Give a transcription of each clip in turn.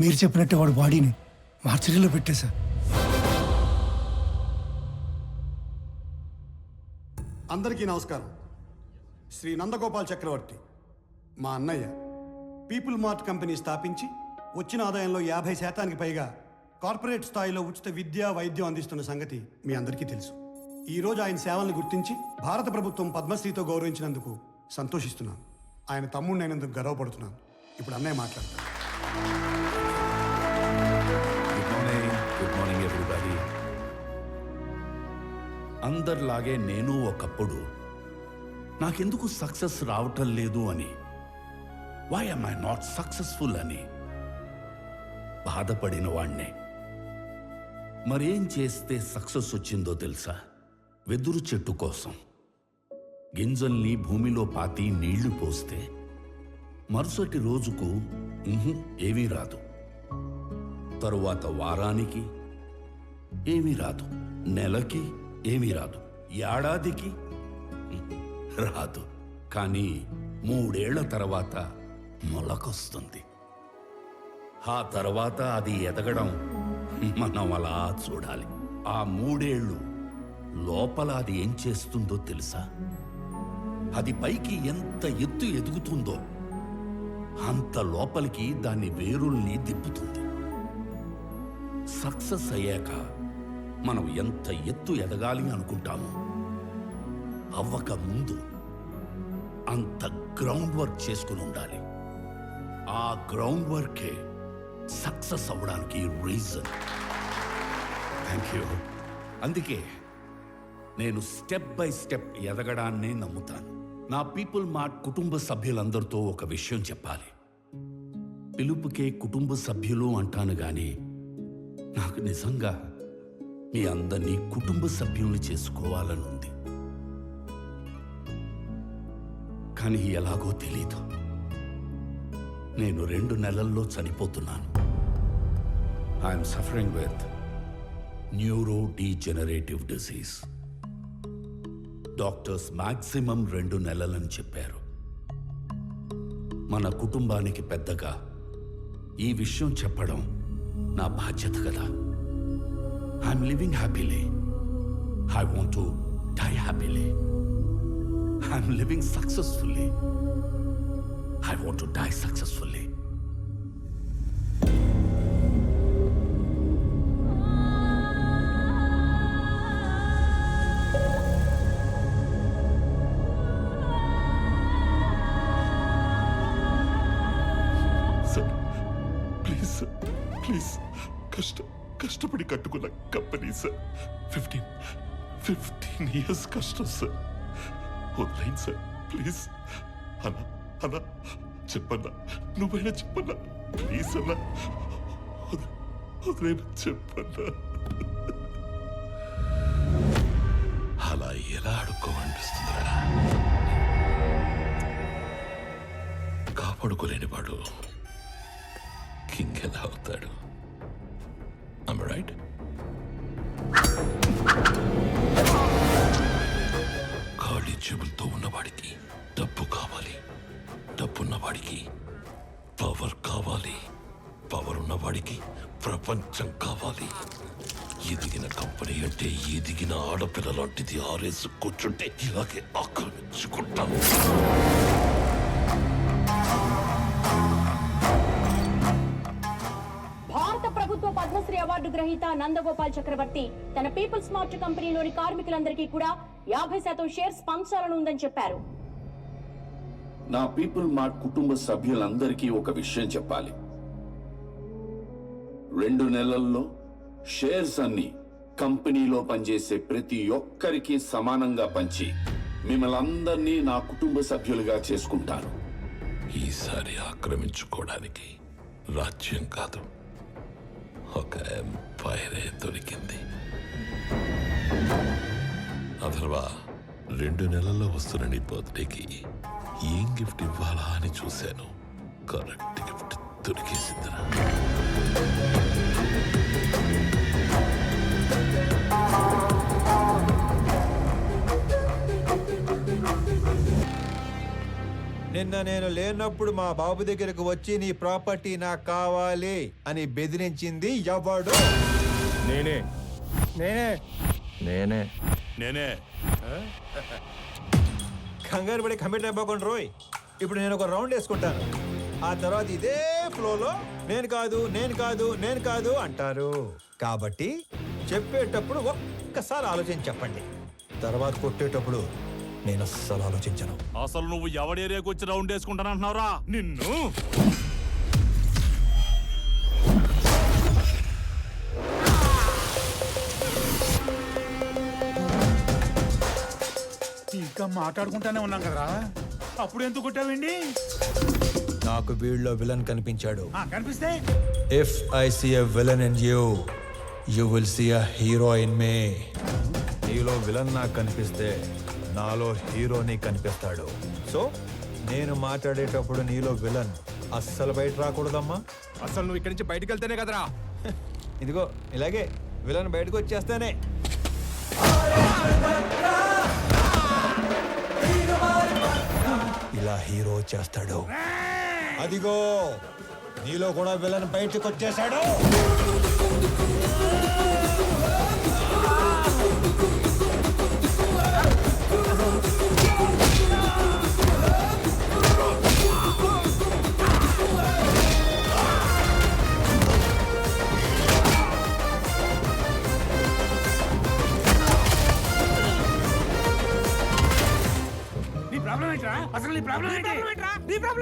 మీరు చెప్పినట్టే వాడు బాడీని మార్చరీలో పెట్టేశా. అందరికీ నమస్కారం. శ్రీ నందగోపాల్ చక్రవర్తి మా అన్నయ్య పీపుల్ మార్ట్ కంపెనీ స్థాపించి వచ్చిన ఆదాయంలో 50% పైగా కార్పొరేట్ స్థాయిలో ఉచిత విద్య వైద్యం అందిస్తున్న సంగతి మీ అందరికీ తెలుసు. ఈరోజు ఆయన సేవలను గుర్తించి భారత ప్రభుత్వం పద్మశ్రీతో గౌరవించినందుకు సంతోషిస్తున్నాను. ఆయన తమ్ముడినైనందుకు గర్వపడుతున్నాను. ఇప్పుడు అన్నయ్య మాట్లాడతాను. Good morning everybody. అందరిలాగే నేను ఒకప్పుడు నాకెందుకు సక్సెస్ రావటం లేదు అని, why am I not successful అని బాధపడిన వాణ్ణే. మరేం చేస్తే సక్సెస్ వచ్చిందో తెలుసా? వెదురు చెట్టు కోసం గింజల్ని భూమిలో పాతి నీళ్లు పోస్తే మరుసటి రోజుకు ఏమీ రాదు, తరువాత వారానికి ఏమీ రాదు, నెలకి ఏమీ రాదు, ఏడాదికి రాదు. కానీ 3 ఏళ్ల తర్వాత మొలకొస్తుంది. ఆ తర్వాత అది ఎదగడం మనం అలా చూడాలి. ఆ 3 ఏళ్ళు లోపల అది ఏం చేస్తుందో తెలుసా? అది పైకి ఎంత ఎత్తు ఎదుగుతుందో అంత లోపలికి దాని వేరుల్ని దిప్పుతుంది. సక్సెస్ అయ్యాక మనం ఎంత ఎత్తు ఎదగాలి అనుకుంటామో అవ్వక ముందు అంత గ్రౌండ్ వర్క్ చేసుకుని ఉండాలి. ఆ గ్రౌండ్ వర్కే సక్సెస్ అవ్వడానికి రీజన్. Thank you. అందుకే నేను స్టెప్ బై స్టెప్ ఎదగడాన్నే నమ్ముతాను. నా పీపుల్ మార్ట్ కుటుంబ సభ్యులందరితో ఒక విషయం చెప్పాలి. పిలుపుకే కుటుంబ సభ్యులు అంటాను గాని నాకు నిజంగా మీ అందరినీ కుటుంబ సభ్యుల్ని చేసుకోవాలని ఉంది. కానీ ఎలాగో తెలీదు. నేను 2 నెలల్లో చనిపోతున్నాను. I'm suffering with neurodegenerative disease. Doctors maximum 2 నెలలని చెప్పారు. మన కుటుంబానికి పెద్దగా ఈ విషయం చెప్పడం నా బాధ్యత కదా. I'm living happily. I want to die happily. I'm living successfully. I want to die successfully. Sir, please, sir, please. కష్టపడి కట్టుకున్న కంపెనీ సార్. 15 years కష్టం సార్. వదిలేండి సార్ ప్లీజ్. అన్నా చెప్పన్నా, నువ్వైనా చెప్పన్నా ప్లీజ్ అన్నా. వదిలేనా చెప్పన్నా. అలా ఎలా అడుక్కోమనిపిస్తుందిరా? కాపాడుకోలేని వాడు కింగ్ ఎలా అవుతాడు? Am I right? ఖాళీ జేబులతో ఉన్నవాడికి డబ్బు కావాలి, డబ్బున్నవాడికి పవర్ కావాలి, పవర్ ఉన్నవాడికి ప్రపంచం కావాలి. ఎదిగిన కంపెనీ అంటే ఎదిగిన ఆడపిల్ల లాంటిది. ఆరేసు కూర్చుంటే ఇలాగే ఆక్రమించుకుంటాం. భారత ప్రభుత్వ పద్మశ్రీ అవార్డు గ్రహీత నందగోపాల్ చక్రవర్తి తన పీపుల్ స్మార్ట్ కంపెనీలోని కార్మికులందరికీ కూడా 50% షేర్స్ పంచాలని ఉందని చెప్పారు. నా పీపుల్ మార్ట్ కుటుంబ సభ్యులందరికీ ఒక విషయం చెప్పాలి. 2 నెలల్లో షేర్స్ అన్ని కంపెనీలో పనిచేసే ప్రతి ఒక్కరికి సమానంగా పంచి మిమ్మల్ని అందరినీ నా కుటుంబ సభ్యులుగా చేసుకుంటాను. ఈసారి ఆక్రమించుకోవడానికి రాజ్యం కాదు, ఒక ఎంపైరే దొరికింది. అథర్వా, 2 నెలల్లో వస్తున్న నీ బర్త్డేకి ఏం గిఫ్ట్ ఇవ్వాలా అని చూశాను. కరెక్ట్ గిఫ్ట్ దొరికేసిందిరా. నిన్న నేను లేనప్పుడు మా బాబు దగ్గరకు వచ్చి నీ ప్రాపర్టీ నాకు కావాలి అని బెదిరించింది ఎవడు? నేనే నేనే నేనే. నేనే కంగారు పడి కమిట్ అయిపోకుండా రోయ్. ఇప్పుడు నేను ఒక రౌండ్ వేసుకుంటాను. ఆ తర్వాత ఇదే ఫ్లోలో నేను కాదు నేను కాదు నేను కాదు అంటారు. కాబట్టి చెప్పేటప్పుడు ఒక్కసారి ఆలోచించి చెప్పండి. తర్వాత కొట్టేటప్పుడు నేను అస్సలు ఆలోచించను. అసలు నువ్వు ఎవడి ఏరియాకి వచ్చి రౌండ్ వేసుకుంటానంటున్నావురా నిన్ను. ఇంకా మాట్లాడుకుంటానే ఉన్నాం కదరా, అప్పుడు ఎందుకు కొట్టావండి? నాకు వీళ్ళలో విలన్ కనిపించాడు. కనిపిస్తే if I see a villain in you, you will see a hero in me. నీలో విలన్ నాకు కనిపిస్తే నాలో హీరోని కనిపిస్తాడు. సో నేను మాట్లాడేటప్పుడు నీలో విలన్ అస్సలు బయట రాకూడదమ్మా. అసలు నువ్వు ఇక్కడి నుంచి బయటకు వెళ్తేనే కదరా. ఇదిగో ఇలాగే విలన్ బయటకు వచ్చేస్తానే. ఇలా హీరో చేస్తాడు. అదిగో నీలో కూడా విలన్ బయటకు వచ్చేసాడు. నీ ప్రాబ్లం ఏంట్రా? అసలు నీ ప్రాబ్లం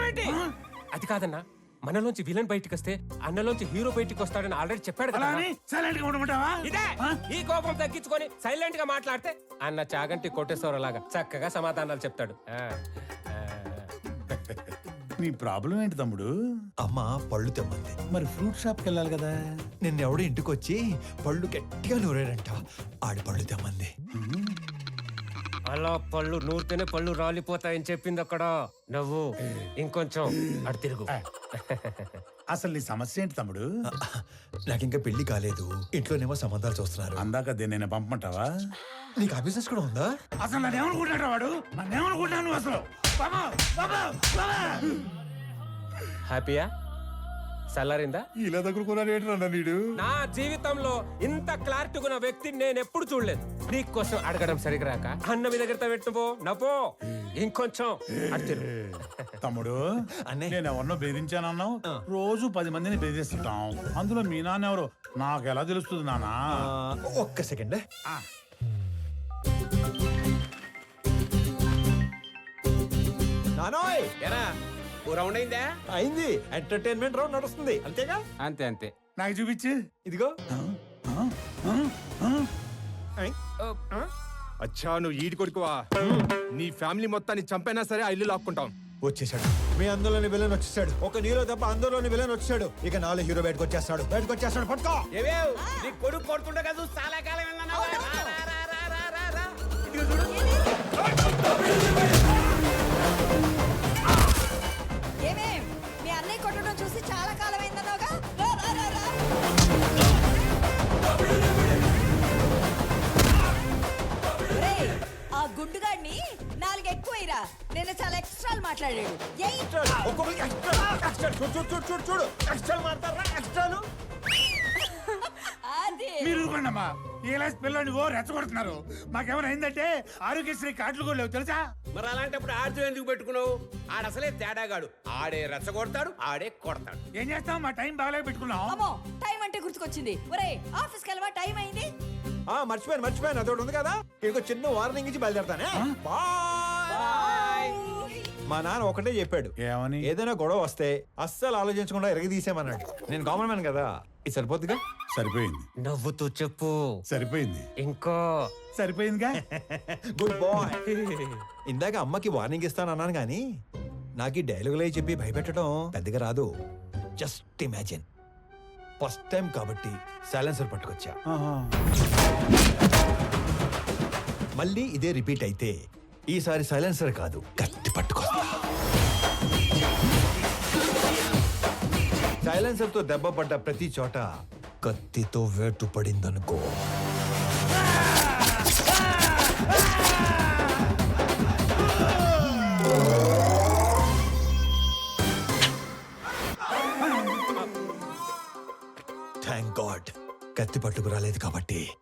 ఏంటి? అది కాదన్నా, మనలోంచి విలన్ బయటికి వస్తే అన్నలోంచి హీరో బయటికి వస్తాడని ఆల్రెడీ చెప్పాడు కదా. అలా అని సైలెంట్ గా ఉండమంటావా? ఇదే ఈ కోపం తగ్గించుకొని సైలెంట్ గా మాట్లాడితే అన్న చాగంటి కొట్టేశ్వరలాగా చక్కగా సమాధానాలు చెప్తాడు. నీ ప్రాబ్లం ఏంటి తమ్ముడు? అమ్మ పళ్ళు తెమ్మంది. మరి ఫ్రూట్ షాప్ కి వెళ్ళాలి కదా. నిన్నెవడో ఇంటికి వచ్చి పళ్ళు గట్టిగా నూరాడంట. ఆడి పళ్ళు తెమ్మంది. అలా పళ్ళు నూరితేనే పళ్ళు రాలిపోతాయని చెప్పింది అక్కడ. నువ్వు ఇంకొంచెం అటు తిరుగు. అసలు నీ సమస్య ఏంటి తమ్ముడు? నాకింకా పెళ్లి కాలేదు. ఇంట్లోనేమో సంబంధాలు చూస్తున్నారు. అందాక నేను పంపమంటావా? నీకు ఆ బిజినెస్ కూడా ఉందా? అసలు నన్ను ఏమనుకుంటాడు వాడు? నన్ను ఏమనుకుంటాను అసలు? బాబా, బాబా, బాబా. హ్యాపీయా? చల్లారిందా? ఇలా దగ్గరుకున్నాడు ఏంటన్నా నీడు? నా జీవితంలో ఇంత క్లారిటీ ఉన్న వ్యక్తిని నేను ఎప్పుడు చూడలేదు. నీ కోసం అడగడం సరిగ్గా రాక అన్న మీ దగ్గర పెట్టుపో నపో. ఇంకొంచెం అటు తిరుగు. తమ్ముడు అన్నయ్య. నేను ఎవరినో బెదిరించానన్నావు. రోజు 10 మందిని బెదిరిస్తుంటాం. అందులో మీ నాన్న ఎవరు నాకు ఎలా తెలుస్తుంది నానా? ఒక్క సెకండ్. నానోయ్ రౌండ్ అయిందా? అయింది. ఎంటర్టైన్మెంట్ రౌండ్ నడుస్తుంది అంతేగా? అంతే అంతే. నాకు చూపించు. ఇదిగో. అచ్చా నువ్వు ఈడి కొడుకువా? నీ ఫ్యామిలీ మొత్తాన్ని చంపైనా సరే ఆ ఇల్లు లాక్కుంటాం. వచ్చేసాడు. మీ అందులోని విలన్ వచ్చేసాడు. ఒక నీలో తప్ప అందరిలోని విలన్ వచ్చాడు. ఇక నాలో హీరో బయటకు వచ్చేస్తాడు. పట్టుకో. నీ కొడుకు కొడుతుండే కదా చాలా కాలం ఏమేం మీ అన్నయ్య కొట్టడం చూసి చాలా కాలం అయిందన్నావుగా. ఒరేయ్, ఆ గుండుగాడిని 4 ఎక్కువైరా. నేను చాలా ఎక్స్ట్రాలు మాట్లాడాడు. అదే మీరు ఊరుకోండమ్మా. ఈలాస్ పిల్లని ఓ రెచ్చగొడుతున్నారు. మాకేమైనా అయిందంటే ఆరోగ్యశ్రీ కార్డులు కూడా లేవు తెలుసా? మరి అలాంటప్పుడు ఆడుతూ ఎందుకు పెట్టుకున్నావు? ఆడసలే తేడాగాడు. ఆడే రెచ్చగొడతాడు, ఆడే కొడతాడు. ఏం చేస్తాం? మా టైం బాగాలేక పెట్టుకున్నాం. అమ్మో, టైం అంటే గుర్తుకొచ్చింది. ఒరేయ్, ఆఫీస్కి వెళ్ళవా? టైం అయింది. మర్చిపోయాను. అదొకటి ఉంది కదా. ఇంకో చిన్న వార్నింగ్ ఇచ్చి బయలుదేరతానే. మా నాన్న ఒకటే చెప్పాడు. ఏమని? ఏదైనా గొడవ వస్తే అస్సలు ఆలోచించకుండా ఎరగదీసేమన్నాడు. నేను కామన్ మ్యాన్ కదా, ఇది సరిపోతుందిగా. సరిపోయింది. నవ్వుతూ చెప్పు. సరిపోయింది. ఇంకో సరిపోయిందిగా. Good bye. ఇందాక అమ్మకి వార్నింగ్ ఇస్తానన్నాను కానీ నాకు ఈ డైలాగులే చెప్పి భయపెట్టడం పెద్దగా రాదు. Just imagine. ఫస్ట్ టైం కాబట్టి సైలెన్సర్ పట్టుకొచ్చా. మళ్ళీ ఇదే రిపీట్ అయితే ఈసారి సైలెన్సర్ కాదు కత్తి పట్టుకొస్తా. సైలెన్సర్ తో దెబ్బ పడ్డ ప్రతి చోట కత్తితో వేటు పడిందనుకో.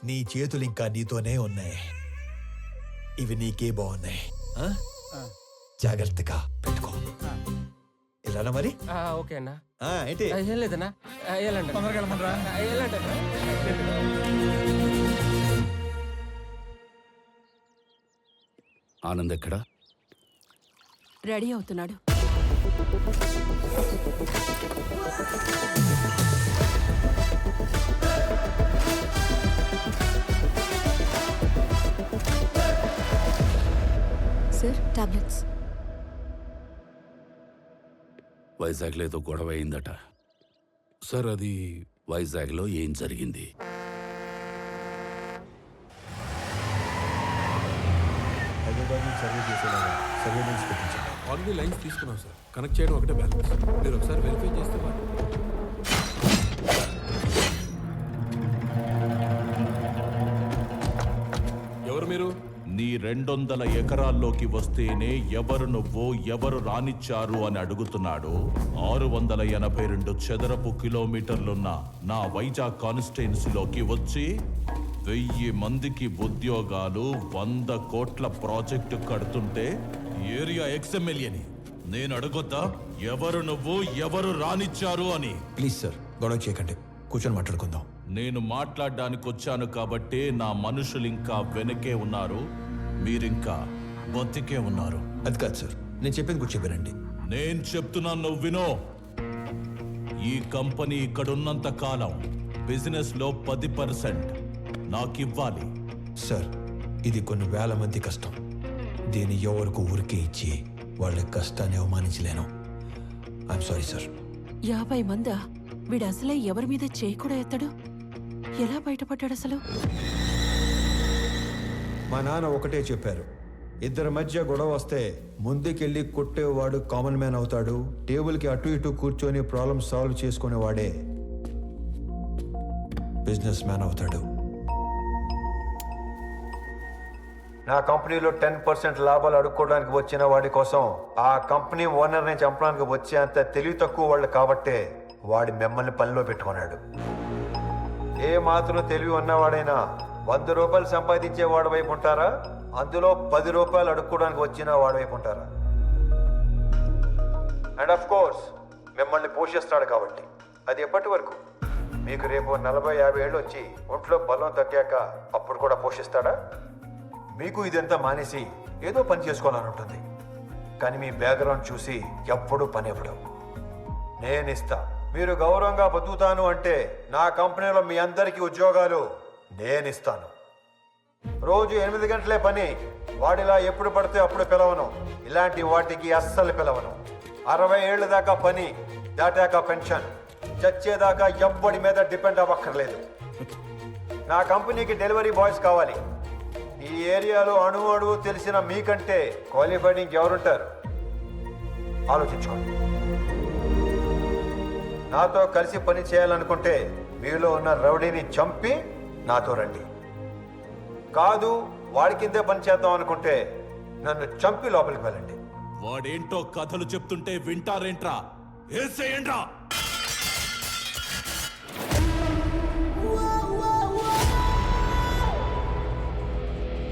నీ చేతులు ఇంకా నీతోనే ఉన్నాయి. ఇవి నీకే బాగున్నాయి. ఆ? జాగ్రత్తగా పెట్టుకో. ఇలానా మరి? ఓకే అన్నా. ఏంటి? ఏం లేదన్నా, వెళ్ళండి. తొందరగా వెళ్ళమంటారా? వెళ్ళండి. ఆనంద్ ఎక్కడా? రెడీ అవుతున్నాడు. Sir, tablets. వైజాగ్లో ఏదో గొడవ అయిందట సార్. అది వైజాగ్లో ఏం జరిగింది? హైదరాబాద్ నుంచి సర్వే చేసేలాగా సర్వేలెన్స్ పెట్టించాను. ఆల్రెడీ లైన్స్ తీసుకున్నాం సార్. కనెక్ట్ చేయడం ఒకటే బ్యాలెన్స్. మీరు ఒకసారి వెరిఫై చేస్తే ఎవరు మీరు? నీ 200 ఎకరాల్లోకి వస్తేనే ఎవరు నువ్వు, ఎవరు రానిచ్చారు అని అడుగుతున్నాడు. 682 చదరపు కిలోమీటర్లున్న నా వైజాగ్ కాన్స్టిట్యున్సీలోకి వచ్చి 1000 మందికి ఉద్యోగాలు, 100 కోట్ల ప్రాజెక్టు కడుతుంటే ఏరియా ఎక్స్ఎమ్మెల్యేని నేను అడగొద్దా ఎవరు నువ్వు, ఎవరు రానిచ్చారు అని? ప్లీజ్ సార్, గొడవ చేయకండి, కూర్చొని మాట్లాడుకుందాం. నేను మాట్లాడడానికి వచ్చాను కాబట్టే నా మనుషులు ఇంకా వెనకే ఉన్నారు, మీరింకా బతికే ఉన్నారు. అది కాదు సార్, నేను చెప్పింది కూడా చెప్పానండి. నేను చెప్తున్నాను, నువ్వు వినో. ఈ కంపెనీ ఇక్కడున్నంత కాలం బిజినెస్ లో 10% నాకివ్వాలి. సార్, ఇది కొన్ని వేల మంది కష్టం. దీన్ని ఎవరికి ఊరికే ఇచ్చి వాళ్ళ కష్టాన్ని అవమానించలేను. I'm sorry sir. 50 మందా? వీడు అసలే ఎవరి మీద చేయి కూడా ఎత్తాడు. ఎలా బయటపడ్డాడు అసలు? మా నాన్న ఒకటే చెప్పారు, ఇద్దరి మధ్య గొడవ వస్తే ముందుకెళ్ళి కొట్టేవాడు కామన్ మ్యాన్ అవుతాడు, టేబుల్కి అటు ఇటు కూర్చొని ప్రాబ్లం సాల్వ్ చేసుకునేవాడే బిజినెస్ మ్యాన్ అవుతాడు. నా కంపెనీలో 10% లాభాలు అడుక్కోవడానికి వచ్చిన వాడి కోసం ఆ కంపెనీ ఓనర్ని చంపడానికి వచ్చే అంత తెలివి తక్కువ వాళ్ళు కాబట్టే వాడి మిమ్మల్ని పనిలో పెట్టుకున్నాడు. ఏ మాత్రం తెలివి ఉన్నవాడైనా 100 రూపాయలు సంపాదించే వాడి వైపు ఉంటారా, అందులో 10 రూపాయలు అడుక్కోవడానికి వచ్చిన వాడి వైపు ఉంటారా? అండ్ ఆఫ్ కోర్స్ మిమ్మల్ని పోషిస్తాడు కాబట్టి. అది ఎప్పటి వరకు? మీకు రేపు 40-50 ఏళ్ళు వచ్చి ఒంట్లో బలం తగ్గాక అప్పుడు కూడా పోషిస్తాడా? మీకు ఇదంతా మానేసి ఏదో పని చేసుకోవాలని ఉంటుంది, కానీ మీ బ్యాక్గ్రౌండ్ చూసి ఎప్పుడూ పని ఇవ్వడం. నేను ఇస్తా. మీరు గౌరవంగా బతుకుతాను అంటే నా కంపెనీలో మీ అందరికీ ఉద్యోగాలు నేను ఇస్తాను. రోజు 8 గంటలే పని. వాడిలా ఎప్పుడు పడితే అప్పుడు పిలవను. ఇలాంటి వాటికి అస్సలు పిలవను. 60 ఏళ్ళ దాకా పని, దాటాక పెన్షన్. చచ్చేదాకా ఎవ్వడి మీద డిపెండ్ అవ్వక్కర్లేదు. నా కంపెనీకి డెలివరీ బాయ్స్ కావాలి. ఈ ఏరియాలో అణువు తెలిసిన మీకంటే క్వాలిఫైడ్ ఇంకెవరుంటారు? ఆలోచించుకోండి. నాతో కలిసి పని చేయాలనుకుంటే మీలో ఉన్న రౌడీని చంపి నాతో రండి. కాదు, వాడి కిందే పని చేద్దాం అనుకుంటే నన్ను చంపి లోపలికి వెళ్ళండి. వాడేంటో కథలు చెప్తుంటే వింటారేంట్రా? ఏసేయండ్రా.